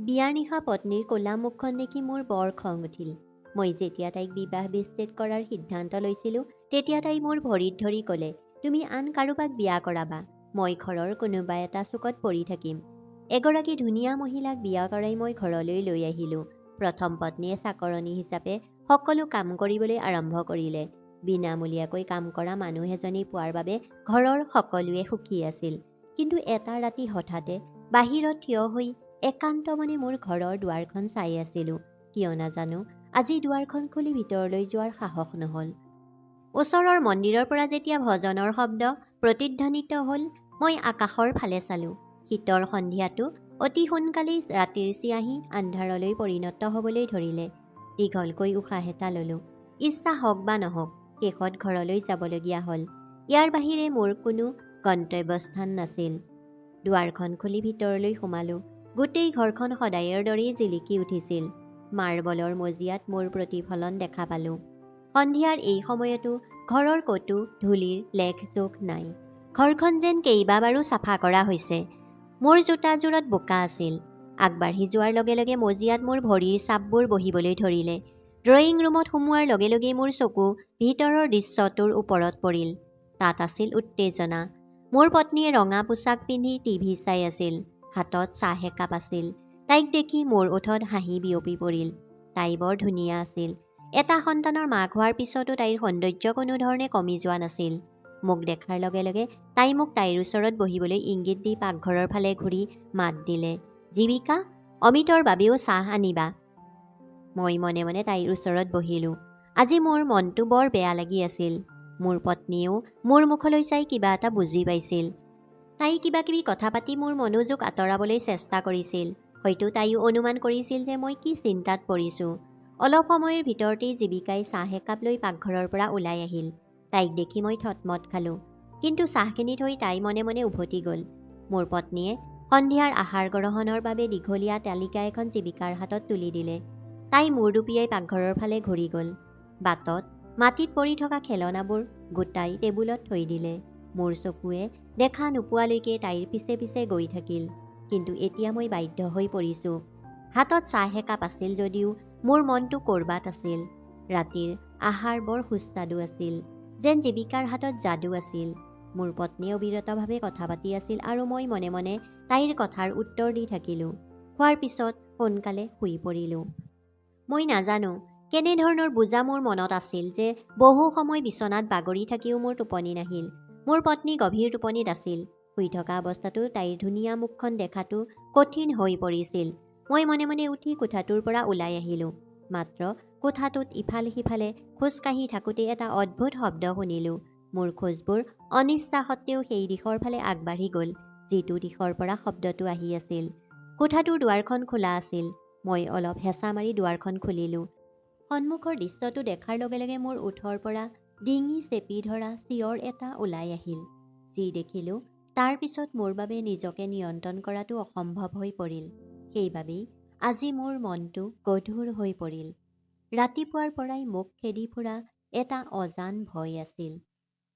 বিয়াৰ নিশা পত্নীৰ ক'লা মুখখন দেখি মোৰ বৰ খং উঠিল। মই যেতিয়া তাইক বিবাহ বিচ্ছেদ কৰাৰ সিদ্ধান্ত লৈছিলোঁ, তেতিয়া তাই মোৰ ভৰিত ধৰি ক'লে, তুমি আন কাৰোবাক বিয়া কৰাবা, মই ঘৰৰ কোনোবা এটা চুকত পৰি থাকিম। এগৰাকী ধুনীয়া মহিলাক বিয়া কৰাই মই ঘৰলৈ লৈ আহিলোঁ। প্ৰথম পত্নীয়ে চাকৰণী হিচাপে সকলো কাম কৰিবলৈ আৰম্ভ কৰিলে। বিনামূলীয়াকৈ কাম কৰা মানুহ এজনী পোৱাৰ বাবে ঘৰৰ সকলোৱে সুখী আছিল। কিন্তু এটা ৰাতি হঠাতে বাহিৰত থিয় হৈ একান্ত মনে মোৰ ঘৰৰ দুৱাৰখন চাই আছিলোঁ। কিয় নাজানো, আজি দুৱাৰখন খুলি ভিতৰলৈ যোৱাৰ সাহস নহ'ল। ওচৰৰ মন্দিৰৰ পৰা যেতিয়া ভজনৰ শব্দ প্ৰতিধ্বনিত হ'ল, মই আকাশৰ ফালে চালোঁ। শীতৰ সন্ধিয়াটো অতি সোনকালেই ৰাতিৰ চিয়াহী আন্ধাৰলৈ পৰিণত হ'বলৈ ধৰিলে। দীঘলকৈ উশাহ এটা ল'লোঁ। ইচ্ছা হওক বা নহওক, শেষত ঘৰলৈ যাবলগীয়া হ'ল। ইয়াৰ বাহিৰে মোৰ কোনো গন্তব্যস্থান নাছিল। দুৱাৰখন খুলি ভিতৰলৈ সোমালোঁ। গোটেই ঘৰখন সদায়ৰ দৰেই জিলিকি উঠিছিল। মাৰ্বলৰ মজিয়াত মোৰ প্ৰতিফলন দেখা পালোঁ। সন্ধিয়াৰ এই সময়তো ঘৰৰ ক'তো ধূলিৰ লেখ জোখ নাই। ঘৰখন যেন কেইবাবাৰো চাফা কৰা হৈছে। মোৰ জোতাযোৰত বোকা আছিল। আগবাঢ়ি যোৱাৰ লগে লগে মজিয়াত মোৰ ভৰিৰ ছাপবোৰ বহিবলৈ ধৰিলে। ড্ৰয়িং ৰুমত সোমোৱাৰ লগে লগেই মোৰ চকু ভিতৰৰ দৃশ্যটোৰ ওপৰত পৰিল। তাত আছিল উত্তেজনা। মোৰ পত্নীয়ে ৰঙা পোছাক পিন্ধি টিভি চাই আছিল। হাতত চাহ একাপ আছিল। তাইক দেখি মোৰ ওঠত হাঁহি বিয়পি পৰিল। তাই বৰ ধুনীয়া আছিল। এটা সন্তানৰ মাক হোৱাৰ পিছতো তাইৰ সৌন্দৰ্য কোনো ধৰণে কমি যোৱা নাছিল। মোক দেখাৰ লগে লগে তাই মোক তাইৰ ওচৰত বহিবলৈ ইংগিত দি পাকঘৰৰ ফালে ঘূৰি মাত দিলে, জীৱিকা, অমিতৰ বাবেও চাহ আনিবা। মই মনে মনে তাইৰ ওচৰত বহিলোঁ। আজি মোৰ মনটো বৰ বেয়া লাগি আছিল। মোৰ পত্নীয়েও মোৰ মুখলৈ চাই কিবা এটা বুজি পাইছিল। তাই কিবা কিবি কথা পাতি মোৰ মনোযোগ আঁতৰাবলৈ চেষ্টা কৰিছিল। হয়তো তাইও অনুমান কৰিছিল যে মই কি চিন্তাত পৰিছোঁ। অলপ সময়ৰ ভিতৰতেই জীৱিকাই চাহ একাপ লৈ পাকঘৰৰ পৰা ওলাই আহিল। তাইক দেখি মই থতমত খালোঁ। কিন্তু চাহখিনি থৈ তাই মনে মনে উভতি গ'ল। মোৰ পত্নীয়ে সন্ধিয়াৰ আহাৰ গ্ৰহণৰ বাবে দীঘলীয়া তালিকা এখন জীৱিকাৰ হাতত তুলি দিলে। তাই মূৰ দুপিয়াই পাকঘৰৰ ফালে ঘূৰি গ'ল। বাটত মাটিত পৰি থকা খেলনাবোৰ গোটাই টেবুলত থৈ দিলে। মোৰ চকুৱে দেখা নোপোৱালৈকে তাইৰ পিছে পিছে গৈ থাকিল। কিন্তু এতিয়া মই বাধ্য হৈ পৰিছোঁ। হাতত চাহ একাপ আছিল যদিও মোৰ মনটো ক'ৰবাত আছিল। ৰাতিৰ আহাৰ বৰ সুস্বাদু আছিল। যেন জীৱিকাৰ হাতত যাদু আছিল। মোৰ পত্নীয়ে অবিৰতভাৱে কথা পাতি আছিল আৰু মই মনে মনে তাইৰ কথাৰ উত্তৰ দি থাকিলোঁ। খোৱাৰ পিছত সোনকালে শুই পৰিলোঁ। মই নাজানো কেনেধৰণৰ বোজা মোৰ মনত আছিল যে বহু সময় বিচনাত বাগৰি থাকিও মোৰ টোপনি নাহিল। মোৰ পত্নী গভীৰ টোপনিত আছিল। শুই থকা অৱস্থাতো তাইৰ ধুনীয়া মুখখন দেখাটো কঠিন হৈ পৰিছিল। মই মনে মনে উঠি কোঠাটোৰ পৰা ওলাই আহিলোঁ। মাত্ৰ কোঠাটোত ইফাল সিফালে খোজকাঢ়ি থাকোঁতে এটা অদ্ভুত শব্দ শুনিলোঁ। মোৰ খোজবোৰ অনিচ্ছা সত্ত্বেও সেই দিশৰ ফালে আগবাঢ়ি গ'ল, যিটো দিশৰ পৰা শব্দটো আহি আছিল। কোঠাটোৰ দুৱাৰখন খোলা আছিল। মই অলপ হেঁচা মাৰি দুৱাৰখন খুলিলোঁ। সন্মুখৰ দৃশ্যটো দেখাৰ লগে লগে মোৰ ওঠৰ পৰা ডিঙি চেপি ধৰা চিঞৰ এটা ওলাই আহিল। যি দেখিলোঁ তাৰ পিছত মোৰ বাবে নিজকে নিয়ন্ত্ৰণ কৰাটো অসম্ভৱ হৈ পৰিল। সেইবাবেই আজি মোৰ মনটো গধুৰ হৈ পৰিল। ৰাতিপুৱাৰ পৰাই মোক খেদি ফুৰা এটা অজান ভয় আছিল।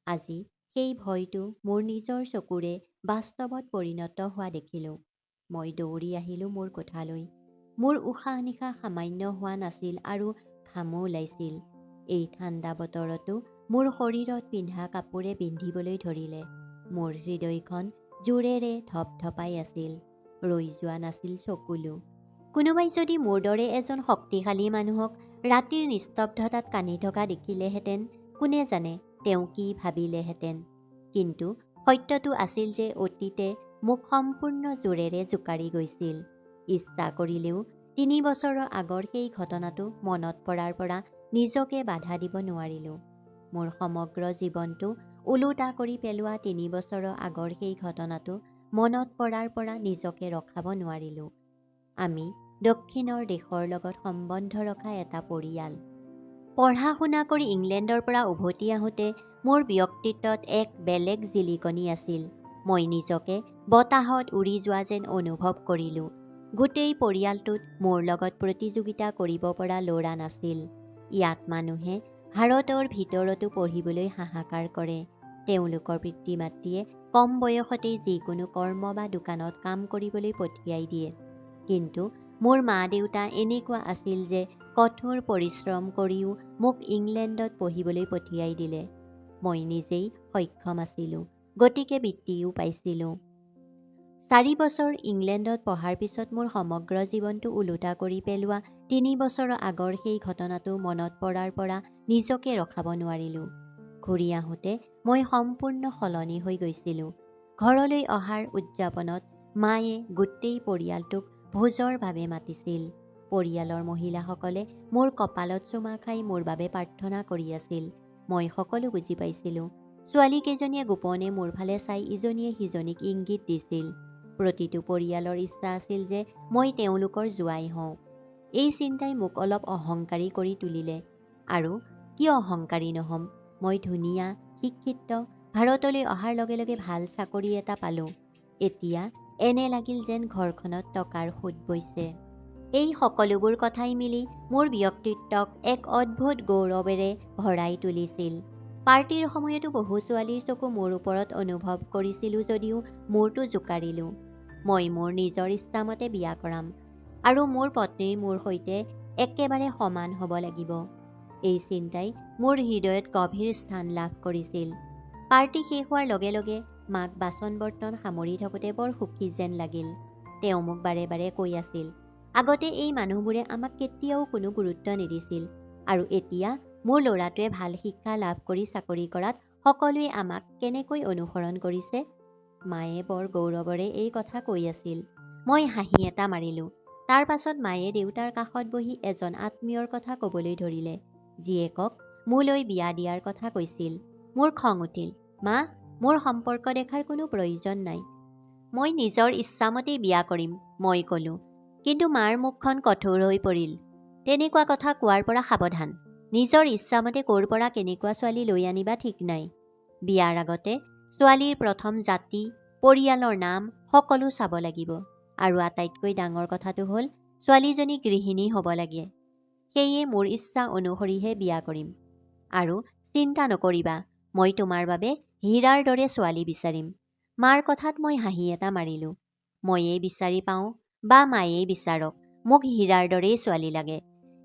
আজি সেই ভয়টো মোৰ নিজৰ চকুৰে বাস্তৱত পৰিণত হোৱা দেখিলোঁ। মই দৌৰি আহিলোঁ মোৰ কোঠালৈ। মোৰ উশাহ নিশাহ সামান্য হোৱা নাছিল আৰু ঘামো ওলাইছিল। এই ঠাণ্ডা বতৰতো মোৰ শৰীৰত পিন্ধা কাপোৰে বিন্ধিবলৈ ধৰিলে। মোৰ হৃদয়খন জোৰেৰে ধপধপাই আছিল। ৰৈ যোৱা নাছিল চকুলো। কোনোবাই যদি মোৰ দৰে এজন শক্তিশালী মানুহক ৰাতিৰ নিস্তব্ধতাত কান্দি থকা দেখিলেহেঁতেন, কোনে জানে তেওঁ কি ভাবিলেহেঁতেন। কিন্তু সত্যটো আছিল যে অতীতে মোক সম্পূৰ্ণ জোৰেৰে জোকাৰি গৈছিল। ইচ্ছা কৰিলেও ৩ বছৰৰ আগৰ সেই ঘটনাটো মনত পৰাৰ পৰা নিজকে বাধা দিব নোৱাৰিলোঁ। মোৰ সমগ্ৰ জীৱনটো ওলোটা কৰি পেলোৱা ৩ বছৰৰ আগৰ সেই ঘটনাটো মনত পৰাৰ পৰা নিজকে ৰখাব নোৱাৰিলোঁ। আমি দক্ষিণৰ দেশৰ লগত সম্বন্ধ ৰখা এটা পৰিয়াল। পঢ়া শুনা কৰি ইংলেণ্ডৰ পৰা উভতি আহোঁতে মোৰ ব্যক্তিত্বত এক বেলেগ জিলিকনি আছিল। মই নিজকে বতাহত উৰি যোৱা যেন অনুভৱ কৰিলোঁ। গোটেই পৰিয়ালটোত মোৰ লগত প্ৰতিযোগিতা কৰিব পৰা ল'ৰা নাছিল। ইয়াত মানুহে ভাৰতৰ ভিতৰতো পঢ়িবলৈ হাহাকাৰ কৰে। তেওঁলোকৰ পিতৃ মাতৃয়ে কম বয়সতেই যিকোনো কৰ্ম বা দোকানত কাম কৰিবলৈ পঠিয়াই দিয়ে। কিন্তু মোৰ মা দেউতা এনেকুৱা আছিল যে কঠোৰ পৰিশ্ৰম কৰিও মোক ইংলেণ্ডত পঢ়িবলৈ পঠিয়াই দিলে। মই নিজেই সক্ষম আছিলোঁ, গতিকে বৃত্তিও পাইছিলোঁ। 4 বছৰ ইংলেণ্ডত পঢ়াৰ পিছত মোৰ সমগ্ৰ জীৱনটো ওলোটা কৰি পেলোৱা 3 বছৰৰ আগৰ সেই ঘটনাটো মনত পৰাৰ পৰা নিজকে ৰখাব নোৱাৰিলোঁ। ঘূৰি আহোঁতে মই সম্পূৰ্ণ সলনি হৈ গৈছিলোঁ। ঘৰলৈ অহাৰ উদযাপনত মায়ে গোটেই পৰিয়ালটোক ভোজৰ বাবে মাতিছিল। পৰিয়ালৰ মহিলাসকলে মোৰ কপালত চুমা খাই মোৰ বাবে প্ৰাৰ্থনা কৰি আছিল। মই সকলো বুজি পাইছিলোঁ। ছোৱালীকেইজনীয়ে গোপনে মোৰ ফালে চাই ইজনীয়ে সিজনীক ইংগিত দিছিল। প্ৰতিটো পৰিয়ালৰ ইচ্ছা আছিল যে মই তেওঁলোকৰ জোৱাই হওঁ। এই চিন্তাই মোক অলপ অহংকাৰী কৰি তুলিলে। আৰু কিয় অহংকাৰী নহ'ম? মই ধুনীয়া, শিক্ষিত, ভাৰতলৈ অহাৰ লগে লগে ভাল চাকৰি এটা পালোঁ। এতিয়া এনে লাগিল যেন ঘৰখনত টকাৰ সোঁত বৈছে। এই সকলোবোৰ কথাই মিলি মোৰ ব্যক্তিত্বক এক অদ্ভুত গৌৰৱেৰে ভৰাই তুলিছিল। পাৰ্টিৰ সময়তো বহু ছোৱালীৰ চকু মোৰ ওপৰত অনুভৱ কৰিছিলোঁ যদিও মোৰতো জোকাৰিলোঁ। মই মোৰ নিজৰ ইচ্ছামতে বিয়া কৰাম আৰু মোৰ পত্নীৰ মোৰ সৈতে একেবাৰে সমান হ'ব লাগিব। এই চিন্তাই মোৰ হৃদয়ত গভীৰ স্থান লাভ কৰিছিল। পাৰ্টি শেষ হোৱাৰ লগে লগে মাক বাচন বৰ্তন সামৰি থাকোঁতে বৰ সুখী যেন লাগিল। তেওঁ মোক বাৰে বাৰে কৈ আছিল, আগতে এই মানুহবোৰে আমাক কেতিয়াও কোনো গুৰুত্ব নিদিছিল আৰু এতিয়া মোৰ ল'ৰাটোৱে ভাল শিক্ষা লাভ কৰি চাকৰি কৰাত সকলোৱে আমাক কেনেকৈ অনুসৰণ কৰিছে। মায়ে বৰ গৌৰৱেৰে এই কথা কৈ আছিল। মই হাঁহি এটা মাৰিলোঁ। তাৰ পাছত মায়ে দেউতাৰ কাষত বহি এজন আত্মীয়ৰ কথা ক'বলৈ ধৰিলে। জীয়েকক মোলৈ বিয়া দিয়াৰ কথা কৈছিল। মোৰ খং উঠিল। মা, মোৰ সম্পৰ্ক দেখাৰ কোনো প্ৰয়োজন নাই। মই নিজৰ ইচ্ছামতেই বিয়া কৰিম, মই ক'লোঁ। কিন্তু মাৰ মুখখন কঠোৰ হৈ পৰিল। তেনেকুৱা কথা কোৱাৰ পৰা সাৱধান। নিজৰ ইচ্ছামতে ক'ৰ পৰা কেনেকুৱা ছোৱালী লৈ আনিবা ঠিক নাই। বিয়াৰ আগতে ছোৱালীৰ প্ৰথম জাতি, পৰিয়ালৰ নাম সকলো চাব লাগিব। আৰু আটাইতকৈ ডাঙৰ কথাটো হ'ল ছোৱালীজনী গৃহিণী হ'ব লাগে। সেয়ে মোৰ ইচ্ছা অনুসৰিহে বিয়া কৰিম। আৰু চিন্তা নকৰিবা, মই তোমাৰ বাবে হীৰাৰ দৰে ছোৱালী বিচাৰিম। মাৰ কথাত মই হাঁহি এটা মাৰিলোঁ। ময়েই বিচাৰি পাওঁ বা মায়েই বিচাৰক, মোক হীৰাৰ দৰেই ছোৱালী লাগে।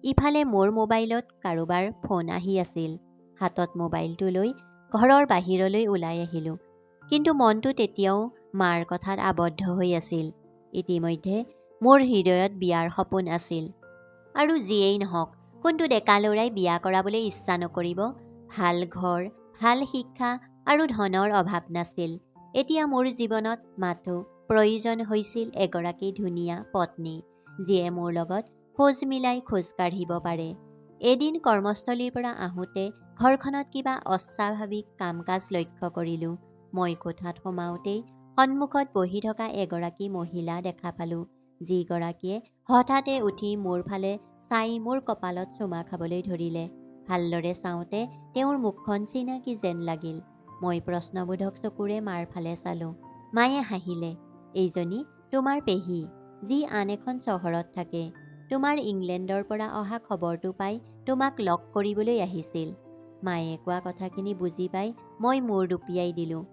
ইফালে মোৰ মোবাইলত কাৰোবাৰ ফোন আহি আছিল। হাতত মোবাইলটো লৈ ঘৰৰ বাহিৰলৈ ওলাই আহিলোঁ। কিন্তু মনটো তেতিয়াও মাৰ কথাত আবদ্ধ হৈ আছিল। ইতিমধ্যে মোৰ হৃদয়ত বিয়াৰ সপোন আছিল। আৰু যিয়েই নহওক, কোনটো ডেকা ল'ৰাই বিয়া কৰাবলৈ ইচ্ছা নকৰিব? ভাল ঘৰ, ভাল শিক্ষা আৰু ধনৰ অভাৱ নাছিল। এতিয়া মোৰ জীৱনত মাথো প্ৰয়োজন হৈছিল এগৰাকী ধুনীয়া পত্নী, যিয়ে মোৰ লগত খোজ মিলাই খোজ কাঢ়িব পাৰে। এদিন কৰ্মস্থলীৰ পৰা আহোঁতে ঘৰখনত কিবা অস্বাভাৱিক কাম কাজ লক্ষ্য কৰিলোঁ। মই কোঠাত সোমাওঁতেই সন্মুখত বহি থকা এগৰাকী মহিলা দেখা পালোঁ, যিগৰাকীয়ে হঠাতে উঠি মোৰ ফালে চাই মোৰ কপালত চুমা খাবলৈ ধৰিলে। ভালদৰে চাওঁতে তেওঁৰ মুখখন চিনাকি যেন লাগিল। মই প্ৰশ্নবোধক চকুৰে মাৰ ফালে চালোঁ। মায়ে হাঁহিলে। এইজনী তোমাৰ পেহী, যি আন এখন চহৰত থাকে। তোমাৰ ইংলেণ্ডৰ পৰা অহা খবৰটো পাই তোমাক লগ কৰিবলৈ আহিছিল। মায়ে কোৱা কথাখিনি বুজি পাই মই মূৰ দুপিয়াই দিলোঁ।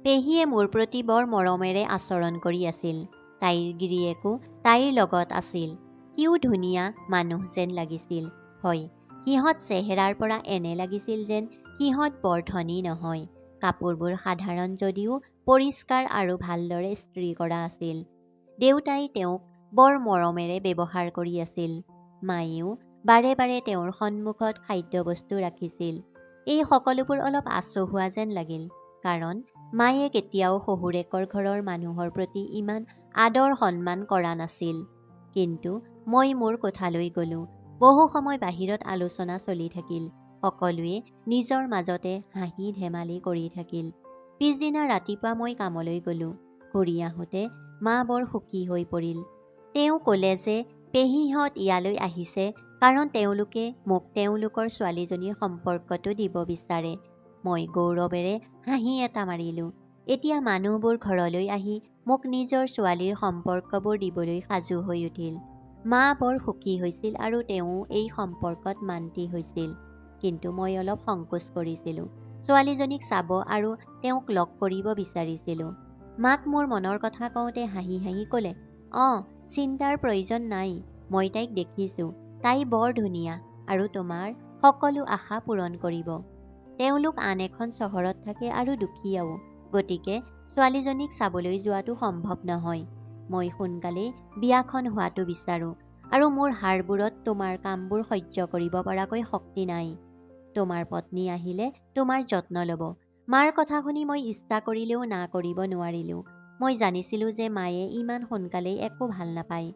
পেহীয়ে মোৰ প্ৰতি বৰ মৰমেৰে আচৰণ কৰি আছিল। তাইৰ গিৰিয়েকো তাইৰ লগত আছিল। সিও ধুনীয়া মানুহ যেন লাগিছিল। হয়, সিহঁত চেহেৰাৰ পৰা এনে লাগিছিল যেন সিহঁত বৰ ধনী নহয়। কাপোৰবোৰ সাধাৰণ যদিও পৰিষ্কাৰ আৰু ভালদৰে ইস্ত্ৰি কৰা আছিল। দেউতাই তেওঁক বৰ মৰমেৰে ব্যৱহাৰ কৰি আছিল। মায়েও বাৰে বাৰে তেওঁৰ সন্মুখত খাদ্যবস্তু ৰাখিছিল। এই সকলোবোৰ অলপ আচহুৱা যেন লাগিল, কাৰণ মায়ে কেতিয়াও শহুৰেকৰ ঘৰৰ মানুহৰ প্ৰতি ইমান আদৰ সন্মান কৰা নাছিল। কিন্তু মই মোৰ কোঠালৈ গ'লোঁ। বহু সময় বাহিৰত আলোচনা চলি থাকিল। সকলোৱে নিজৰ মাজতে হাঁহি ধেমালি কৰি থাকিল। পিছদিনা ৰাতিপুৱা মই কামলৈ গ'লোঁ। ঘূৰি আহোঁতে মা বৰ সুখী হৈ পৰিল। তেওঁ ক'লে যে পেহীহঁত ইয়ালৈ আহিছে কাৰণ তেওঁলোকে মোক তেওঁলোকৰ ছোৱালীজনীৰ সম্পৰ্কটো দিব বিচাৰে। মই গৌৰৱেৰে হাঁহি এটা মাৰিলোঁ। এতিয়া মানুহবোৰ ঘৰলৈ আহি মোক নিজৰ ছোৱালীৰ সম্পৰ্কবোৰ দিবলৈ সাজু হৈ উঠিল। মা বৰ সুখী হৈছিল আৰু তেওঁ এই সম্পৰ্কত মান্তি হৈছিল। কিন্তু মই অলপ সংকোচ কৰিছিলোঁ। ছোৱালীজনীক চাব আৰু তেওঁক লগ কৰিব বিচাৰিছিলোঁ। মাক মোৰ মনৰ কথা কওঁতে হাঁহি হাঁহি ক'লে, চিন্তাৰ প্ৰয়োজন নাই, মই তাইক দেখিছোঁ। তাই বৰ ধুনীয়া আৰু তোমাৰ সকলো আশা পূৰণ কৰিব। তেওঁলোক আন এখন চহৰত থাকে আৰু দুখীয়াও, গতিকে ছোৱালীজনীক চাবলৈ যোৱাটো সম্ভৱ নহয়। মই সোনকালেই বিয়াখন হোৱাটো বিচাৰোঁ আৰু মোৰ হাড়বোৰত তোমাৰ কামবোৰ সহ্য কৰিব পৰাকৈ শক্তি নাই। তোমাৰ পত্নী আহিলে তোমাৰ যত্ন ল'ব। মাৰ কথা শুনি মই ইচ্ছা কৰিলেও না কৰিব নোৱাৰিলোঁ। মই জানিছিলোঁ যে মায়ে ইমান সোনকালেই একো ভাল নাপায়।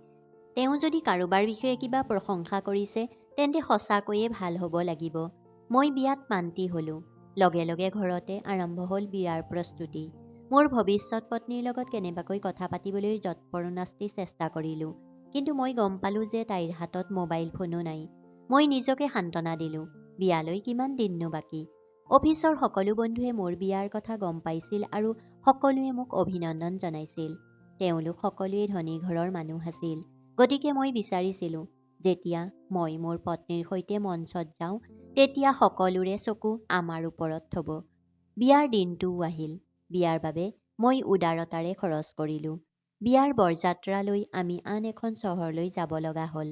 তেওঁ যদি কাৰোবাৰ বিষয়ে কিবা প্ৰশংসা কৰিছে তেন্তে সঁচাকৈয়ে ভাল হ'ব লাগিব। মই বিয়াত মান্তি হ'লোঁ। লগে লগে ঘৰতে আৰম্ভ হ'ল বিয়াৰ প্ৰস্তুতি। মোৰ ভৱিষ্যত পত্নীৰ লগত কেনেবাকৈ কথা পাতিবলৈ যৎপৰোনাস্তি চেষ্টা কৰিলোঁ, কিন্তু মই গম পালোঁ যে তাইৰ হাতত মোবাইল ফোনো নাই। মই নিজকে সান্তনা দিলোঁ, বিয়ালৈ কিমান দিননো বাকী। অফিচৰ সকলো বন্ধুৱে মোৰ বিয়াৰ কথা গম পাইছিল আৰু সকলোৱে মোক অভিনন্দন জনাইছিল। তেওঁলোক সকলোৱে ধনী ঘৰৰ মানুহ আছিল, গতিকে মই বিচাৰিছিলোঁ যেতিয়া মই মোৰ পত্নীৰ সৈতে মঞ্চত যাওঁ তেতিয়া সকলোৰে চকু আমাৰ ওপৰত থ'ব। বিয়াৰ দিনটোও আহিল। বিয়াৰ বাবে মই উদাৰতাৰে খৰচ কৰিলোঁ। বিয়াৰ বৰযাত্ৰালৈ আমি আন এখন চহৰলৈ যাব লগা হ'ল।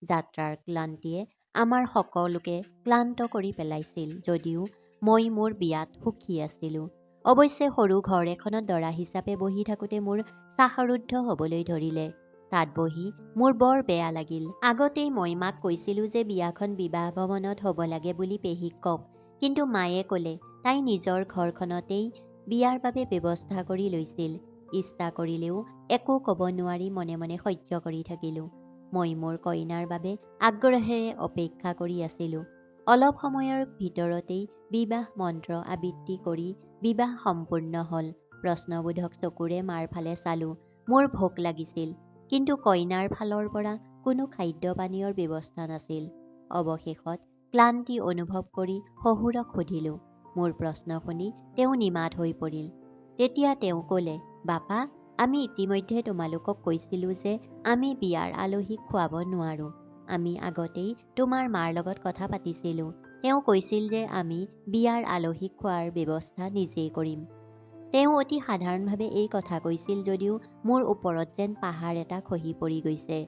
যাত্ৰাৰ ক্লান্তিয়ে আমাৰ সকলোকে ক্লান্ত কৰি পেলাইছিল যদিও মই মোৰ বিয়াত সুখী আছিলোঁ। অৱশ্যে সৰু ঘৰ এখনত দৰা হিচাপে বহি থাকোঁতে মোৰ শ্বাসৰুদ্ধ হ'বলৈ ধৰিলে। তাত বহি মোৰ বৰ বেয়া লাগিল। আগতেই মই মাক কৈছিলোঁ যে বিয়াখন বিবাহ ভৱনত হ'ব লাগে বুলি পেহীক কওক, কিন্তু মায়ে ক'লে তাই নিজৰ ঘৰখনতেই বিয়াৰ বাবে ব্যৱস্থা কৰি লৈছিল। ইচ্ছা কৰিলেও একো ক'ব নোৱাৰি মনে মনে সহ্য কৰি থাকিলোঁ। মই মোৰ কইনাৰ বাবে আগ্ৰহেৰে অপেক্ষা কৰি আছিলোঁ। অলপ সময়ৰ ভিতৰতেই বিবাহ মন্ত্ৰ আবৃত্তি কৰি বিবাহ সম্পূৰ্ণ হ'ল। প্ৰশ্নবোধক চকুৰে মাৰ ফালে চালোঁ। মোৰ ভোক লাগিছিল, কিন্তু কইনাৰ ফালৰ পৰা কোনো খাদ্য পানীয়ৰ ব্যৱস্থা নাছিল। অৱশেষত ক্লান্তি অনুভৱ কৰি শহুৰক সুধিলোঁ। মোৰ প্ৰশ্ন শুনি তেওঁ নিমাত হৈ পৰিল। তেতিয়া তেওঁ ক'লে, বাপা, আমি ইতিমধ্যে তোমালোকক কৈছিলোঁ যে আমি বিয়াৰ আলহীক খুৱাব নোৱাৰোঁ। আমি আগতেই তোমাৰ মাৰ লগত কথা পাতিছিলোঁ। তেওঁ কৈছিল যে আমি বিয়াৰ আলহীক খোৱাৰ ব্যৱস্থা নিজেই কৰিম। তেওঁ অতি সাধাৰণভাৱে এই কথা কৈছিল যদিও মোৰ ওপৰত যেন পাহাৰ এটা খহি পৰি গৈছে।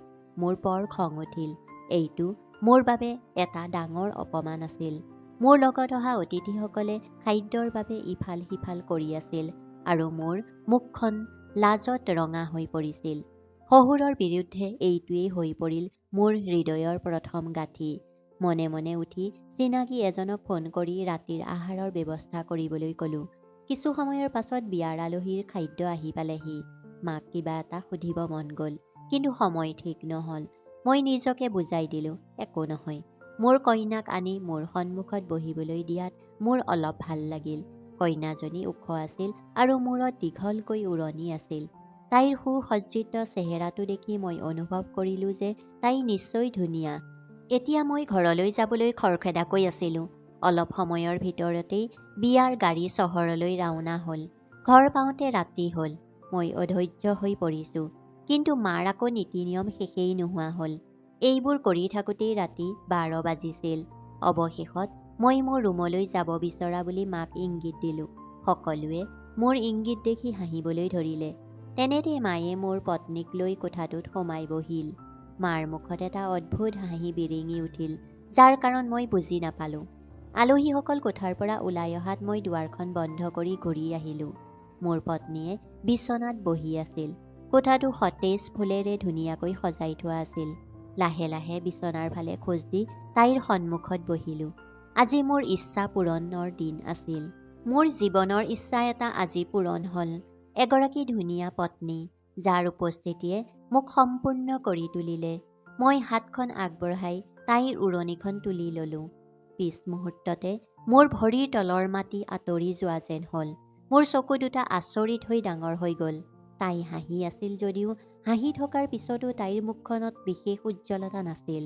মোৰ বৰ খং উঠিল। এইটো মোৰ বাবে এটা ডাঙৰ অপমান আছিল। মোৰ লগত অহা অতিথিসকলে খাদ্যৰ বাবে ইফাল সিফাল কৰি আছিল আৰু মোৰ মুখখন লাজত ৰঙা হৈ পৰিছিল। শহুৰৰ বিৰুদ্ধে এইটোৱেই হৈ পৰিল মোৰ হৃদয়ৰ প্ৰথম গাঁঠি। মনে মনে উঠি চিনাকি এজনক ফোন কৰি ৰাতিৰ আহাৰৰ ব্যৱস্থা কৰিবলৈ ক'লোঁ। কিছু সময়ৰ পাছত বিয়াৰ আলহীৰ খাদ্য আহি পালেহি। মাক কিবা এটা সুধিব মন গ'ল, কিন্তু সময় ঠিক নহ'ল। মই নিজকে বুজাই দিলোঁ, একো নহয়। মোৰ কইনাক আনি মোৰ সন্মুখত বহিবলৈ দিয়াত মোৰ অলপ ভাল লাগিল। কইনাজনী ওখ আছিল আৰু মূৰত দীঘলকৈ ওৰণি আছিল। তাইৰ সুসজ্জিত চেহেৰাটো দেখি মই অনুভৱ কৰিলোঁ যে তাই নিশ্চয় ধুনীয়া। এতিয়া মই ঘৰলৈ যাবলৈ খৰখেদাকৈ আছিলোঁ। অলপ সময়ৰ ভিতৰতেই বিয়াৰ গাড়ী চহৰলৈ ৰাওনা হ'ল। ঘৰ পাওঁতে ৰাতি হ'ল। মই অধৈৰ্য হৈ পৰিছোঁ, কিন্তু মাৰ আকৌ নীতি নিয়ম শেষেই নোহোৱা হ'ল। এইবোৰ কৰি থাকোঁতেই ৰাতি 12 বাজিছিল। অৱশেষত মই মোৰ ৰুমলৈ যাব বিচৰা বুলি মাক ইংগিত দিলোঁ। সকলোৱে মোৰ ইংগিত দেখি হাঁহিবলৈ ধৰিলে। তেনেতে মায়ে মোৰ পত্নীক লৈ কোঠাটোত সোমাই বহিল। মাৰ মুখত এটা অদ্ভুত হাঁহি বিৰিঙি উঠিল, যাৰ কাৰণ মই বুজি নাপালোঁ। আলহীসকল কোঠাৰ পৰা ওলাই অহাত মই দুৱাৰখন বন্ধ কৰি ঘূৰি আহিলোঁ। মোৰ পত্নীয়ে বিচনাত বহি আছিল। কোঠাটো সতেজ ফুলেৰে ধুনীয়াকৈ সজাই থোৱা আছিল। লাহে লাহে বিচনাৰ ফালে খোজ দি তাইৰ সন্মুখত বহিলোঁ। আজি মোৰ ইচ্ছা পূৰণৰ দিন আছিল। মোৰ জীৱনৰ ইচ্ছা এটা আজি পূৰণ হ'ল। এগৰাকী ধুনীয়া পত্নী, যাৰ উপস্থিতিয়ে মোক সম্পূৰ্ণ কৰি তুলিলে। মই হাতখন আগবঢ়াই তাইৰ উৰণিখন তুলি ল'লোঁ। পিছ মুহূৰ্ততে মোৰ ভৰিৰ তলৰ মাটি আঁতৰি যোৱা যেন হ'ল। মোৰ চকু দুটা আচৰিত হৈ ডাঙৰ হৈ গ'ল। তাই হাঁহি আছিল যদিও হাঁহি থকাৰ পিছতো তাইৰ মুখখনত বিশেষ উজ্জ্বলতা নাছিল।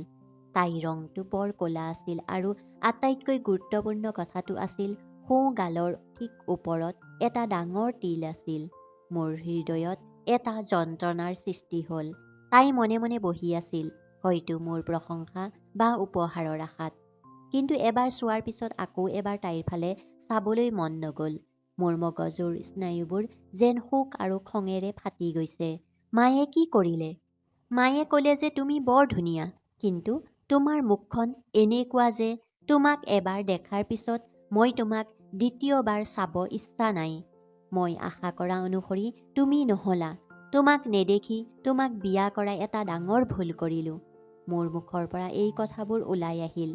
তাইৰ ৰংটো বৰ ক'লা আছিল আৰু আটাইতকৈ গুৰুত্বপূৰ্ণ কথাটো আছিল সোঁ গালৰ ঠিক ওপৰত এটা ডাঙৰ তিল আছিল। মোৰ হৃদয়ত এটা যন্ত্ৰণাৰ সৃষ্টি হ'ল। তাই মনে মনে বহি আছিল, হয়তো মোৰ প্ৰশংসা বা উপহাৰৰ আশাত। কিন্তু এবাৰ চোৱাৰ পিছত আকৌ এবাৰ তাইৰ ফালে চাবলৈ মন নগ'ল। মোৰ মগজুৰ স্নায়ুবোৰ যেন শোক আৰু খঙেৰে ফাটি গৈছে। মায়ে কি কৰিলে? মায়ে ক'লে যে তুমি বৰ ধুনীয়া, কিন্তু তোমাৰ মুখখন এনেকুৱা যে তোমাক এবাৰ দেখাৰ পিছত মই তোমাক দ্বিতীয়বাৰ চাব ইচ্ছা নাই। মই আশা কৰা অনুসৰি তুমি নহ'লা। তোমাক নেদেখি তোমাক বিয়া কৰাই এটা ডাঙৰ ভুল কৰিলোঁ। মোৰ মুখৰ পৰা এই কথাবোৰ ওলাই আহিল।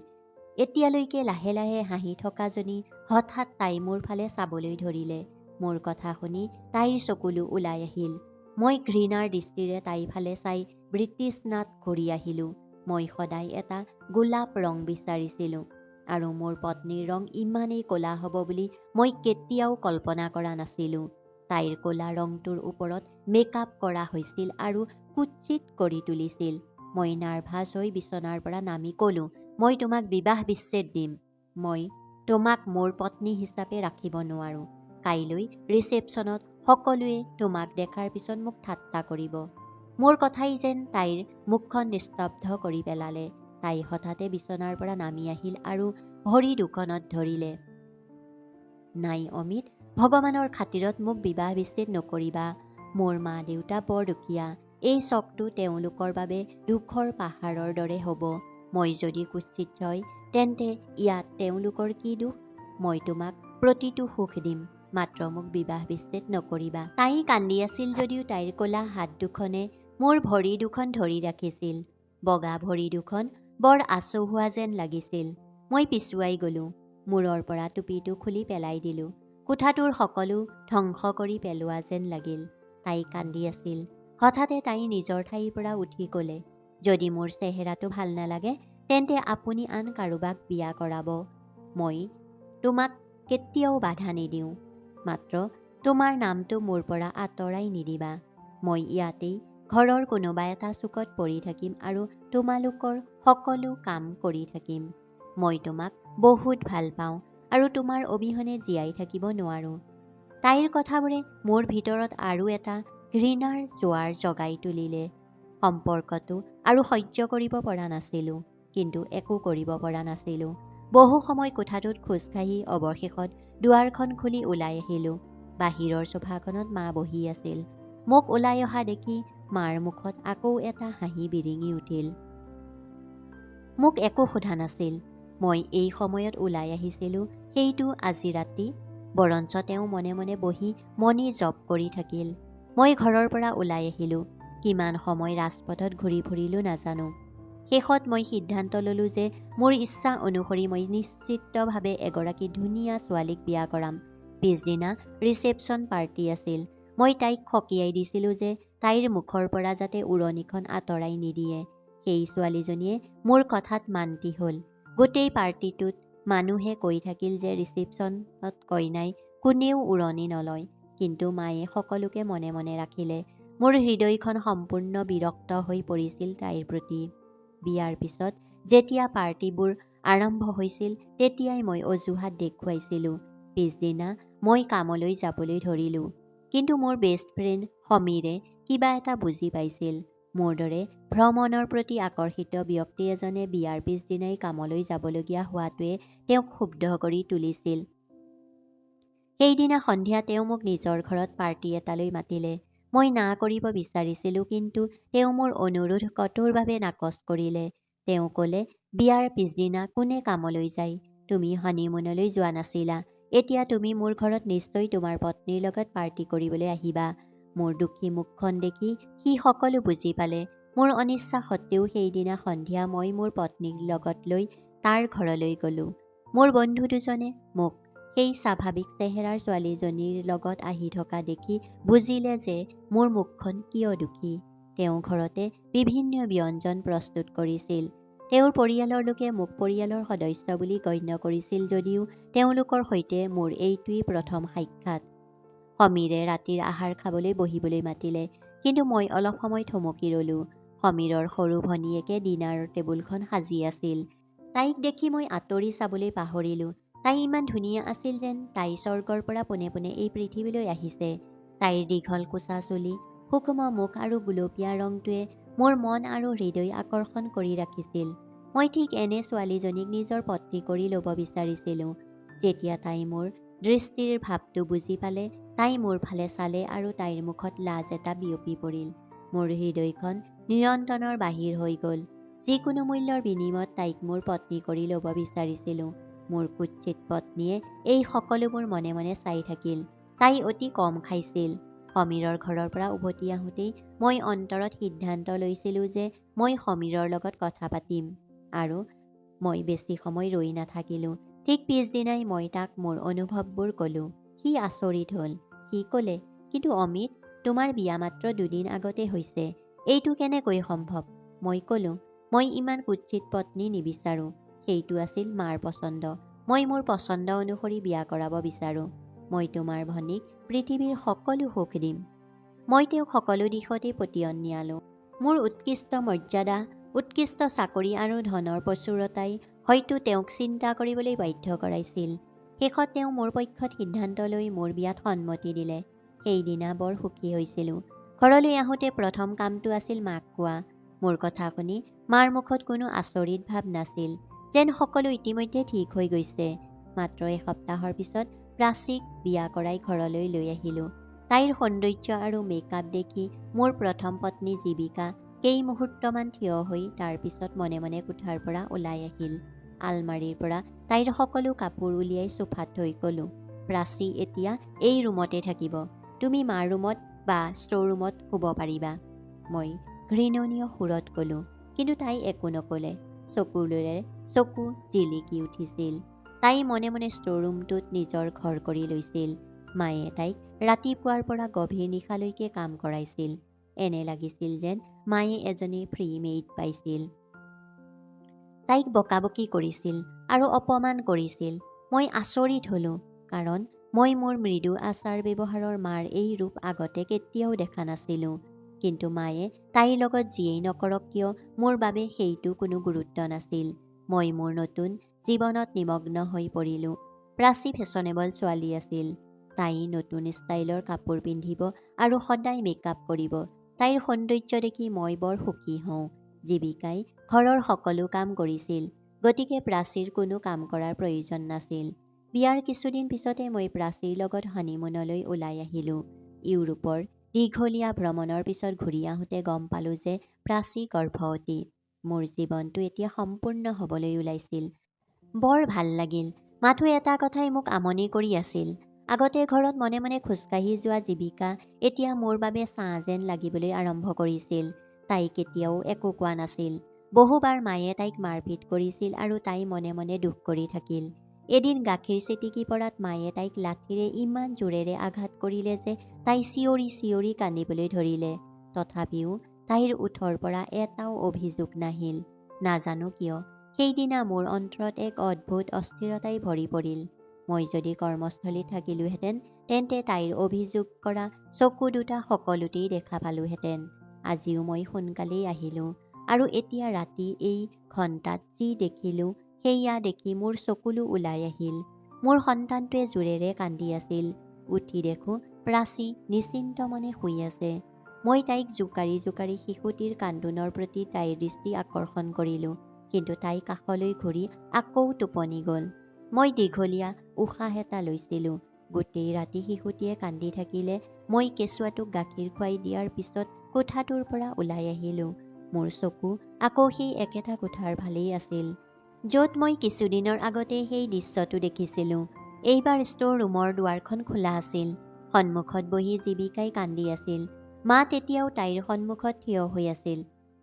এতিয়ালৈকে লাহে লাহে হাঁহি থকাজনী হঠাৎ তাই মোৰ ফালে চাবলৈ ধৰিলে। মোৰ কথা শুনি তাইৰ চকুলো ওলাই আহিল। মই ঘৃণাৰ দৃষ্টিৰে তাইৰ ফালে চাই ব্ৰিটিছ নাট ঘূৰি আহিলোঁ। মই সদায় এটা গোলাপ ৰং বিচাৰিছিলোঁ, আৰু মোৰ পত্নীৰ ৰং ইমানেই ক'লা হ'ব বুলি মই কেতিয়াও কল্পনা কৰা নাছিলোঁ। তাইৰ ক'লা ৰংটোৰ ওপৰত মেকআপ কৰা হৈছিল আৰু কুৎসিত কৰি তুলিছিল। মই নাৰ্ভাছ হৈ বিচনাৰ পৰা নামি ক'লোঁ, মই তোমাক বিবাহ বিচ্ছেদ দিম। মই তোমাক মোৰ পত্নী হিচাপে ৰাখিব নোৱাৰোঁ। কাইলৈ ৰিচেপশ্যনত সকলোৱে তোমাক দেখাৰ পিছত মোক ঠাট্টা কৰিব। মোৰ কথাই যেন তাইৰ মুখখন নিস্তব্ধ কৰি পেলালে। তাই হঠাতে বিচনাৰ পৰা নামি আহিল আৰু ভৰি দুখনত ধৰিলে। নাই অমিত, ভগৱানৰ খাতিৰত মোক বিবাহ বিচ্ছেদ নকৰিবা। মোৰ মা দেউতা বৰ দুখীয়া। এই চকটো তেওঁলোকৰ বাবে দুখৰ পাহাৰৰ দৰে হ'ব। মই যদি কুৎসিত হয় তেন্তে ইয়াত তেওঁলোকৰ কি দুখ? মই তোমাক প্ৰতিটো সুখ দিম, মাত্ৰ মোক বিবাহ বিচ্ছেদ নকৰিবা। তাই কান্দি আছিল যদিও তাইৰ ক'লা হাত দুখনে মোৰ ভৰি দুখন ধৰি ৰাখিছিল। বগা ভৰি দুখন বৰ আচহুৱা যেন লাগিছিল। মই পিছুৱাই গ'লোঁ। মূৰৰ পৰা টুপিটো খুলি পেলাই দিলোঁ। কোঠাটোৰ সকলো ধ্বংস কৰি পেলোৱা যেন লাগিল। তাই কান্দি আছিল। হঠাতে তাই নিজৰ ঠাইৰ পৰা উঠি ক'লে, যদি মোৰ চেহেৰাটো ভাল নালাগে তেন্তে আপুনি আন কাৰোবাক বিয়া কৰাব। মই তোমাক কেতিয়াও বাধা নিদিওঁ, মাত্ৰ তোমাৰ নামটো মোৰ পৰা আঁতৰাই নিদিবা। মই ইয়াতেই ঘৰৰ কোনোবা এটা চুকত পৰি থাকিম আৰু তোমালোকৰ সকলো কাম কৰি থাকিম। মই তোমাক বহুত ভাল পাওঁ আৰু তোমাৰ অবিহনে জীয়াই থাকিব নোৱাৰোঁ। তাইৰ কথাবোৰে মোৰ ভিতৰত আৰু এটা ঘৃণাৰ জোৱাৰ জগাই তুলিলে। সম্পৰ্কটো আৰু সহ্য কৰিব পৰা নাছিলোঁ, কিন্তু একো কৰিব পৰা নাছিলোঁ। বহু সময় কোঠাটোত খোজকাঢ়ি অৱশেষত দুৱাৰখন খুলি ওলাই আহিলোঁ। বাহিৰৰ চোফাখনত মা বহি আছিল। মোক ওলাই অহা দেখি মাৰ মুখত আকৌ এটা হাঁহি বিৰিঙি উঠিল। মোক একো সোধা নাছিল। মই এই সময়ত ওলাই আহিছিলোঁ সেইটো আজি ৰাতি, বৰঞ্চ তেওঁ মনে মনে বহি মনি জপ কৰি থাকিল। মই ঘৰৰ পৰা ওলাই আহিলোঁ। কিমান সময় ৰাজপথত ঘূৰি ফুৰিলোঁ নাজানো। শেষত মই সিদ্ধান্ত ল'লোঁ যে মোৰ ইচ্ছা অনুসৰি মই নিশ্চিতভাৱে এগৰাকী ধুনীয়া ছোৱালীক বিয়া কৰাম। পিছদিনা ৰিচেপশ্যন পাৰ্টি আছিল। মই তাইক সকীয়াই দিছিলোঁ যে তাইৰ মুখৰ পৰা যাতে উৰণিখন আঁতৰাই নিদিয়ে। সেই ছোৱালীজনীয়ে মোৰ কথাত মান্তি হ'ল। গোটেই পাৰ্টিটোত মানুহে কৈ থাকিল যে ৰিচেপশ্যনত কইনাই কোনেও উৰণি নলয়, কিন্তু মায়ে সকলোকে মনে মনে ৰাখিলে। মোৰ হৃদয়খন সম্পূৰ্ণ বিৰক্ত হৈ পৰিছিল তাইৰ প্ৰতি। বিয়াৰ পিছত যেতিয়া পাৰ্টিবোৰ আৰম্ভ হৈছিল তেতিয়াই মই অজুহাত দেখুৱাইছিলোঁ। পিছদিনা মই কামলৈ যাবলৈ ধৰিলোঁ, কিন্তু মোৰ বেষ্ট ফ্ৰেণ্ড সমীৰে কিবা এটা বুজি পাইছিল। মোৰ দৰে ভ্ৰমণৰ প্ৰতি আকৰ্ষিত ব্যক্তি এজনে বিয়াৰ পিছদিনাই কামলৈ যাবলগীয়া হোৱাটোৱে তেওঁক ক্ষুব্ধ কৰি তুলিছিল। সেইদিনা সন্ধিয়া তেওঁ মোক নিজৰ ঘৰত পাৰ্টি এটালৈ মাতিলে। মই না কৰিব বিচাৰিছিলোঁ, কিন্তু তেওঁ মোৰ অনুৰোধ কঠোৰভাৱে নাকচ কৰিলে। তেওঁ ক'লে, বিয়াৰ পিছদিনা কোনে কামলৈ যায়? তুমি হানিমুনলৈ যোৱা নাছিলা। এতিয়া তুমি মোৰ ঘৰত নিশ্চয় তোমাৰ পত্নীৰ লগত পাৰ্টি কৰিবলৈ আহিবা। মোৰ দুখী মুখখন দেখি সি সকলো বুজি পালে। মোৰ অনিচ্ছা সত্ত্বেও সেইদিনা সন্ধিয়া মই মোৰ পত্নীক লগত লৈ তাৰ ঘৰলৈ গ'লোঁ। মোৰ বন্ধু দুজনে মোক সেই স্বাভাৱিক চেহেৰাৰ ছোৱালীজনীৰ লগত আহি থকা দেখি বুজিলে যে মোৰ মুখখন কিয় দুখী। তেওঁ ঘৰতে বিভিন্ন ব্যঞ্জন প্ৰস্তুত কৰিছিল। তেওঁৰ পৰিয়ালৰ লোকে মোক পৰিয়ালৰ সদস্য বুলি গণ্য কৰিছিল যদিও তেওঁলোকৰ সৈতে মোৰ এইটোৱেই প্ৰথম সাক্ষাৎ। সমীৰে ৰাতিৰ আহাৰ খাবলৈ বহিবলৈ মাতিলে, কিন্তু মই অলপ সময় থমকি ৰ'লোঁ। সমীৰৰ সৰু ভনীয়েকে ডিনাৰৰ টেবুলখন সাজি আছিল। তাইক দেখি মই আঁতৰি চাবলৈ পাহৰিলোঁ। তাই ইমান ধুনীয়া আছিল যেন তাই স্বৰ্গৰ পৰা পোনে পোনে এই পৃথিৱীলৈ আহিছে। তাইৰ দীঘল কোছা চুলি, সূক্ষ্ম মুখ আৰু গুলপীয়া ৰংটোৱে মোৰ মন আৰু হৃদয় আকৰ্ষণ কৰি ৰাখিছিল। মই ঠিক এনে ছোৱালীজনীক নিজৰ পত্নী কৰি ল'ব বিচাৰিছিলোঁ। যেতিয়া তাই মোৰ দৃষ্টিৰ ভাৱটো বুজি পালে, তাই মোৰ ফালে চালে আৰু তাইৰ মুখত লাজ এটা বিয়পি পৰিল। মোৰ হৃদয়খন নিয়ন্ত্ৰণৰ বাহিৰ হৈ গ'ল। যিকোনো মূল্যৰ বিনিময়ত তাইক মোৰ পত্নী কৰি ল'ব বিচাৰিছিলোঁ। মোৰ কুৎসিত পত্নীয়ে এই সকলোবোৰ মনে মনে চাই থাকিল। তাই অতি কম খাইছিল। সমীৰৰ ঘৰৰ পৰা উভতি আহোঁতেই মই অন্তৰত সিদ্ধান্ত লৈছিলোঁ যে মই সমীৰৰ লগত কথা পাতিম, আৰু মই বেছি সময় ৰৈ নাথাকিলোঁ। ঠিক পিছদিনাই মই তাক মোৰ অনুভৱবোৰ ক'লোঁ। সি আচৰিত হ'ল। সি ক'লে, কিন্তু অমিত, তোমাৰ বিয়া মাত্ৰ 2 দিন আগতে হৈছে, এইটো কেনেকৈ সম্ভৱ? মই ক'লোঁ, মই ইমান কুৎসিত পত্নী নিবিচাৰোঁ। সেইটো আছিল মাৰ পচন্দ। মই মোৰ পচন্দ অনুসৰি বিয়া কৰাব বিচাৰোঁ। মই তোমাৰ ভনীক পৃথিৱীৰ সকলো সুখ দিম। মই তেওঁক সকলো দিশতেই পতিয়ন নিয়ালোঁ। মোৰ উৎকৃষ্ট মৰ্যাদা, উৎকৃষ্ট চাকৰি আৰু ধনৰ প্ৰচুৰতাই হয়তো তেওঁক চিন্তা কৰিবলৈ বাধ্য কৰাইছিল। শেষত তেওঁ মোৰ পক্ষত সিদ্ধান্ত লৈ মোৰ বিয়াত সন্মতি দিলে। সেইদিনা বৰ সুখী হৈছিলোঁ। ঘৰলৈ আহোঁতে প্ৰথম কামটো আছিল মাক কোৱা। মোৰ কথা শুনি মাৰ মুখত কোনো আচৰিত ভাৱ নাছিল, যেন সকলো ইতিমধ্যে ঠিক হৈ গৈছে। মাত্ৰ এসপ্তাহৰ পিছত প্ৰাচীক বিয়া কৰাই ঘৰলৈ লৈ আহিলোঁ। তাইৰ সৌন্দৰ্য আৰু মেকআপ দেখি মোৰ প্ৰথম পত্নী জীৱিকা কেইমুহূৰ্তমান থিয় হৈ তাৰ পিছত মনে মনে কোঠাৰ পৰা ওলাই আহিল। আলমাৰীৰ পৰা তাইৰ সকলো কাপোৰ উলিয়াই চোফাত থৈ ক'লোঁ, প্ৰাচী এতিয়া এই ৰুমতে থাকিব। তুমি মাৰ ৰুমত বা ষ্ট'ৰ ৰুমত শুব পাৰিবা। মই ঘৃণনীয় সুৰত ক'লোঁ, কিন্তু তাই একো নক'লে। চকুলোৰে চকু জিলিকি উঠিছিল। তাই মনে মনে ষ্ট'ৰ ৰুমটোত নিজৰ ঘৰ কৰি লৈছিল। মায়ে তাইক ৰাতিপুৱাৰ পৰা গভীৰ নিশালৈকে কাম কৰাইছিল। এনে লাগিছিল যেন মায়ে এজনী ফ্ৰী মেইড পাইছিল। তাইক বকাবকি কৰিছিল আৰু অপমান কৰিছিল। মই আচৰিত হ'লোঁ, কাৰণ মই মোৰ মৃদু আচাৰ ব্যৱহাৰৰ মাৰ এই ৰূপ আগতে কেতিয়াও দেখা নাছিলোঁ। কিন্তু মায়ে তাইৰ লগত যিয়েই নকৰক কিয় মোৰ বাবে সেইটো কোনো গুৰুত্ব নাছিল। মই মোৰ নতুন জীৱনত নিমগ্ন হৈ পৰিলোঁ। প্ৰাচী ফেশ্বনেবল ছোৱালী আছিল। তাই নতুন ষ্টাইলৰ কাপোৰ পিন্ধিব আৰু সদায় মেকআপ কৰিব। তাইৰ সৌন্দৰ্য দেখি মই বৰ সুখী হওঁ। জীৱিকাই ঘৰৰ সকলো কাম কৰিছিল, গতিকে প্ৰাচীৰ কোনো কাম কৰাৰ প্ৰয়োজন নাছিল। বিয়াৰ কিছুদিন পিছতে মই প্ৰাচীৰ লগত হানিমুনলৈ ওলাই আহিলোঁ। ইউৰোপৰ দীঘলীয়া ভ্ৰমণৰ পিছত ঘূৰি আহোঁতে গম পালোঁ যে প্ৰাচী গৰ্ভৱতী। মোৰ জীৱনটো এতিয়া সম্পূৰ্ণ হ'বলৈ ওলাইছিল। বৰ ভাল লাগিল। মাথো এটা কথাই মোক আমনি কৰি আছিল। আগতে ঘৰত মনে মনে খোজকাঢ়ি যোৱা জীৱিকা এতিয়া মোৰ বাবে ছাঁ যেন লাগিবলৈ আৰম্ভ কৰিছিল। তাই কেতিয়াও একো কোৱা নাছিল। বহুবাৰ মায়ে তাইক মাৰপিট কৰিছিল আৰু তাই মনে মনে দুখ কৰি থাকিল। এদিন গাখীৰ ছিটিকি পৰাত মায়ে তাইক লাঠিৰে ইমান জোৰেৰে আঘাত কৰিলে যে তাই চিঞৰি চিঞৰি কান্দিবলৈ ধৰিলে। তথাপিও তাইৰ ওঠৰ পৰা এটাও অভিযোগ নাহিল। নাজানো কিয়, সেইদিনা মোৰ অন্তৰত এক অদ্ভুত অস্থিৰতাই ভৰি পৰিল। মই যদি কৰ্মস্থলীত থাকিলোহেঁতেন, তেন্তে তাইৰ অভিযোগ কৰা চকু দুটা সকলোতেই দেখা পালোহেঁতেন। আজিও মই সোনকালেই আহিলোঁ, আৰু এতিয়া ৰাতি এই ঘণ্টাত যি দেখিলোঁ সেয়া দেখি মোৰ চকুলো ওলাই আহিল। মোৰ সন্তানটোৱে জোৰেৰে কান্দি আছিল। উঠি দেখোঁ প্ৰাচী নিশ্চিন্ত মনে শুই আছে। মই তাইক জোকাৰি জোকাৰি শিশুটিৰ কান্দোনৰ প্ৰতি তাইৰ দৃষ্টি আকৰ্ষণ কৰিলোঁ, কিন্তু তাই কাষলৈ ঘূৰি আকৌ টোপনি গ'ল। মই দীঘলীয়া উশাহ এটা লৈছিলোঁ। গোটেই ৰাতি শিশুটিয়ে কান্দি থাকিলে। মই কেঁচুৱাটোক গাখীৰ খুৱাই দিয়াৰ পিছত কোঠাটোৰ পৰা ওলাই আহিলোঁ। মোৰ চকু আকৌ সেই একেটা কোঠাৰ ফালেই আছিল, য'ত মই কিছুদিনৰ আগতে সেই দৃশ্যটো দেখিছিলোঁ। এইবাৰ ষ্ট'ৰ ৰুমৰ দুৱাৰখন খোলা আছিল। সন্মুখত বহি জীৱিকাই কান্দি আছিল। মা তেতিয়াও তাইৰ সন্মুখত থিয় হৈ আছিল।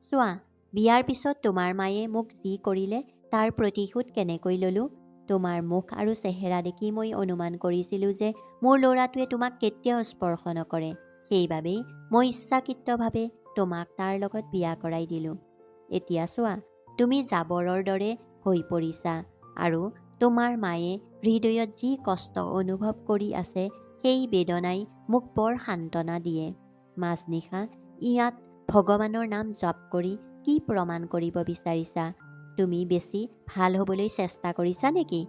চোৱা, বিয়াৰ পিছত তোমাৰ মায়ে মোক যি কৰিলে তাৰ প্ৰতিশোধ কেনেকৈ ল'লোঁ। তোমাৰ মুখ আৰু চেহেৰা দেখি মই অনুমান কৰিছিলোঁ যে মোৰ ল'ৰাটোৱে তোমাক কেতিয়াও স্পৰ্শ নকৰে। সেইবাবেই মই ইচ্ছাকৃতভাৱে তোমাক তাৰ লগত বিয়া কৰাই দিলোঁ। এতিয়া চোৱা, তুমি জাবৰৰ দৰে হৈ পৰিছা, আৰু তোমাৰ মায়ে হৃদয়ত যি কষ্ট অনুভৱ কৰি আছে সেই বেদনাই মোক বৰ সান্তনা দিয়ে। মাজনিশা ইয়াত ভগৱানৰ নাম জপ কৰি কি প্ৰমাণ কৰিব বিচাৰিছা? তুমি বেছি ভাল হ'বলৈ চেষ্টা কৰিছা নেকি?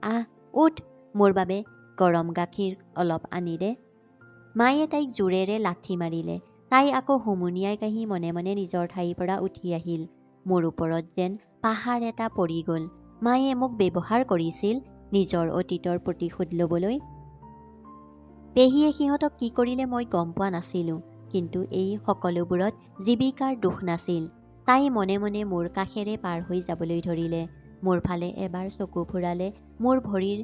আহ, উঠ, মোৰ বাবে গৰম গাখীৰ অলপ আনি দে। মায়ে তাইক জোৰেৰে লাঠি মাৰিলে। তাই আকৌ হুমুনিয়াই কাঢ়ি মনে মনে নিজৰ ঠাইৰ পৰা উঠি আহিল। মোৰ ওপৰত যেন পাহাৰ এটা পৰি গ'ল। মায়ে মোক ব্যৱহাৰ কৰিছিল নিজৰ অতীতৰ প্ৰতিশোধ ল'বলৈ। পেহীয়ে সিহঁতক কি কৰিলে মই গম পোৱা নাছিলোঁ। কিন্তু এই সকলোবোৰত জীৱিকাৰ দোষ নাছিল। তাই মনে মনে মোৰ কাষেৰে পাৰ হৈ যাবলৈ ধৰিলে। মোৰ ফালে এবাৰ চকু ফুৰালে। মোৰ ভৰিৰ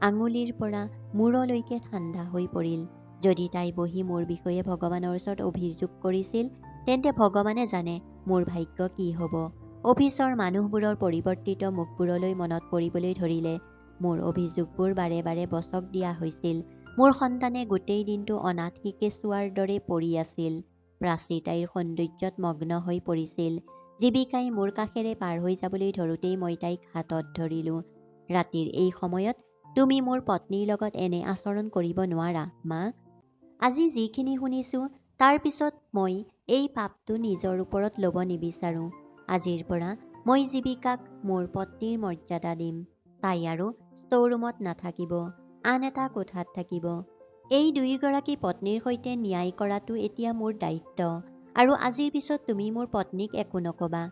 আঙুলিৰ পৰা মূৰলৈকে ঠাণ্ডা হৈ পৰিল। যদি তাই বহি মোৰ বিষয়ে ভগৱানৰ ওচৰত অভিযোগ কৰিছিল, তেন্তে ভগৱানে জানে মোৰ ভাগ্য কি হ'ব। অফিচৰ মানুহবোৰৰ পৰিৱৰ্তিত মুখবোৰলৈ মনত পৰিবলৈ ধৰিলে। মোৰ অভিযোগবোৰ বাৰে বাৰে বচক দিয়া হৈছিল। মোৰ সন্তানে গোটেই দিনটো অনাথ শিকেচুৱাৰ দৰে পৰি আছিল। প্ৰাচী তাইৰ সৌন্দৰ্যত মগ্ন হৈ পৰিছিল। জীৱিকাই মোৰ কাষেৰে পাৰ হৈ যাবলৈ ধৰোঁতেই মই তাইক হাতত ধৰিলোঁ। ৰাতিৰ এই সময়ত তুমি মোৰ পত্নীৰ লগত এনে আচৰণ কৰিব নোৱাৰা, মা। আজি যিখিনি শুনিছোঁ তাৰ পিছত মই এই পাপটো নিজৰ ওপৰত ল'ব নিবিচাৰোঁ। আজিৰ পৰা মই জীৱিকাক মোৰ পত্নীৰ মৰ্যাদা দিম। তাই আৰু ষ্ট'ৰৰুমত নাথাকিব, আন এটা কোঠাত থাকিব। এই দুয়োগৰাকী পত্নীৰ সৈতে ন্যায় কৰাটো এতিয়া মোৰ দায়িত্ব। আৰু আজিৰ পিছত তুমি মোৰ পত্নীক একো নক'বা।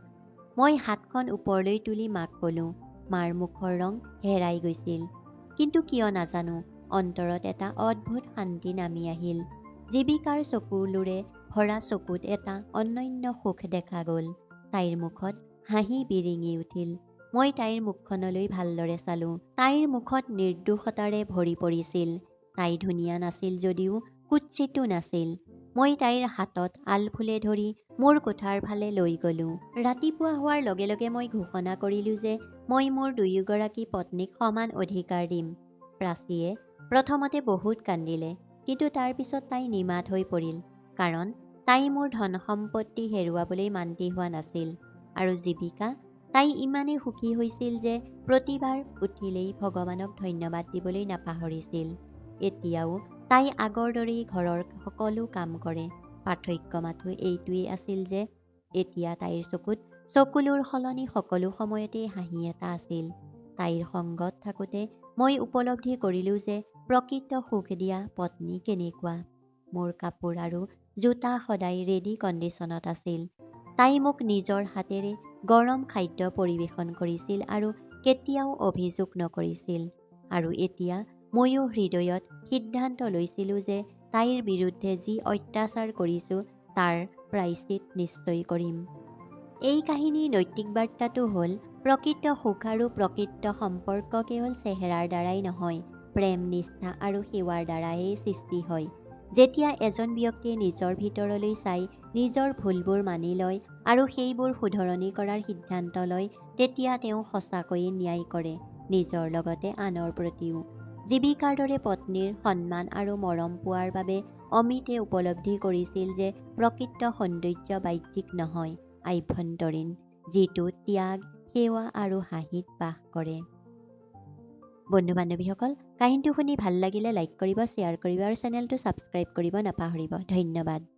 মই হাতখন ওপৰলৈ তুলি মাক ক'লোঁ। মাৰ মুখৰ ৰং হেৰাই গৈছিল, কিন্তু কিয় নাজানো অন্তৰত এটা অদ্ভুত শান্তি নামি আহিল। জীৱিকাৰ চকুলোৰে ভৰা চকুত এটা অনন্য সুখ দেখা গ'ল। তাইৰ মুখত হাঁহি বিৰিঙি উঠিল। মই তাইৰ মুখখনলৈ ভালদৰে চালোঁ। তাইৰ মুখত নিৰ্দোষতাৰে ভৰি পৰিছিল। তাই ধুনীয়া নাছিল যদিও কুৎসিতো নাছিল। মই তাইৰ হাতত আলফুলে ধৰি মোৰ কোঠাৰ ফালে লৈ গ'লোঁ। ৰাতিপুৱা হোৱাৰ লগে লগে মই ঘোষণা কৰিলোঁ যে মই মোৰ দুয়োগৰাকী পত্নীক সমান অধিকাৰ দিম। প্ৰাচীয়ে প্ৰথমতে বহুত কান্দিলে, কিন্তু তাৰ পিছত তাই নিমাত হৈ পৰিল, কাৰণ তাই মোৰ ধন সম্পত্তি হেৰুৱাবলৈ মান্তি হোৱা নাছিল। আৰু জীৱিকা, তাই ইমানেই সুখী হৈছিল যে প্ৰতিবাৰ উঠিলেই ভগৱানক ধন্যবাদ দিবলৈ নাপাহৰিছিল। এতিয়াও তাই আগৰ দৰেই ঘৰৰ সকলো কাম কৰে। পাৰ্থক্য মাথো এইটোৱেই আছিল যে এতিয়া তাইৰ চকুত চকুলোৰ সলনি সকলো সময়তেই হাঁহি এটা আছিল। তাইৰ সংগত থাকোঁতে মই উপলব্ধি কৰিলোঁ যে প্ৰকৃত সুখ দিয়া পত্নী কেনেকুৱা। মোৰ কাপোৰ আৰু জোতা সদায় ৰেডি কণ্ডিশ্যনত আছিল। তাই মোক নিজৰ হাতেৰে গৰম খাদ্য পৰিৱেশন কৰিছিল আৰু কেতিয়াও অভিযোগ নকৰিছিল। আৰু এতিয়া ময়ো হৃদয়ত সিদ্ধান্ত লৈছিলোঁ যে তাইৰ বিৰুদ্ধে যি অত্যাচাৰ কৰিছোঁ তাৰ প্ৰায়শ্চিত নিশ্চয় কৰিম। এই কাহিনীৰ নৈতিক বাৰ্তাটো হ'ল, প্ৰকৃত সুখ আৰু প্ৰকৃত সম্পৰ্ক কেৱল চেহেৰাৰ দ্বাৰাই নহয়, প্ৰেম, নিষ্ঠা আৰু সেৱাৰ দ্বাৰাহে সৃষ্টি হয়। যেতিয়া এজন ব্যক্তিয়ে নিজৰ ভিতৰলৈ চাই নিজৰ ভুলবোৰ মানি লয় আৰু সেইবোৰ শুধৰণি কৰাৰ সিদ্ধান্ত লয়, তেতিয়া তেওঁ সঁচাকৈয়ে ন্যায় কৰে, নিজৰ লগতে আনৰ প্ৰতিও। জীৱিকাৰ দৰে পত্নীৰ সন্মান আৰু মৰম পোৱাৰ বাবে অমিতে উপলব্ধি কৰিছিল যে প্ৰকৃত সৌন্দৰ্য বাহ্যিক নহয়, আভ্যন্তৰীণ, যিটো ত্যাগ, সেৱা আৰু হাঁহিত বাস কৰে। বন্ধু বান্ধৱীসকল, কাহিনীটো শুনি ভাল লাগিলে লাইক কৰিব, শ্বেয়াৰ কৰিব আৰু চেনেলটো ছাবস্ক্ৰাইব কৰিব নাপাহৰিব। ধন্যবাদ।